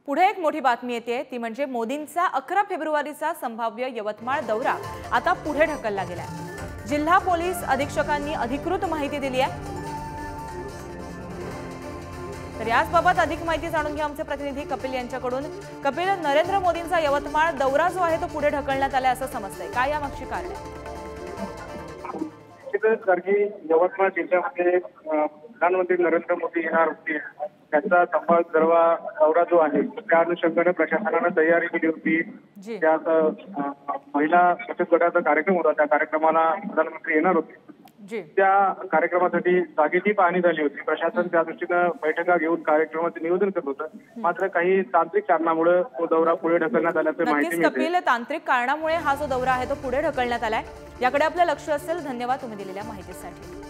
पुढे एक मोठी बातमी येते ती म्हणजे मोदींचा 11 फेब्रुवारीचा संभाव्य यवतमाळ दौरा आता पुढे ढकलला गेलाय। जिल्हा पोलीस अधीक्षकांनी अधिकृत माहिती दिली आहे। तर याबाबत अधिक माहिती जाणून घ्या आमचे प्रतिनिधी कपिल यांच्याकडून। कपिल, नरेंद्र मोदींचा यवतमाळ दौरा जो आहे तो पुढे ढकलण्यात आलाय असं समजतंय, काय या मागची कारण आहे? यवतमाळ जिल्ह्यामध्ये प्रधानमंत्री नरेंद्र मोदी येणार होते, त्याचा संभाव्य दौरा जो आहे त्या अनुषंगाने प्रशासनाने तयारी केली होती। त्यात महिला बचत गटाचा कार्यक्रम होता, त्या कार्यक्रमाला प्रधानमंत्री येणार होते। त्या कार्यक्रमासाठी जागेची पाहणी झाली होती। प्रशासन त्या दृष्टीने बैठका घेऊन कार्यक्रमाचे नियोजन करत होतं, मात्र काही तांत्रिक कारणामुळे तो दौरा पुढे ढकलण्यात आल्याची माहिती मिळते। कपिल, तांत्रिक कारणामुळे हा जो दौरा आहे तो पुढे ढकलण्यात आलाय, याकडे आपलं लक्ष असेल। धन्यवाद तुम्ही दिलेल्या माहितीसाठी।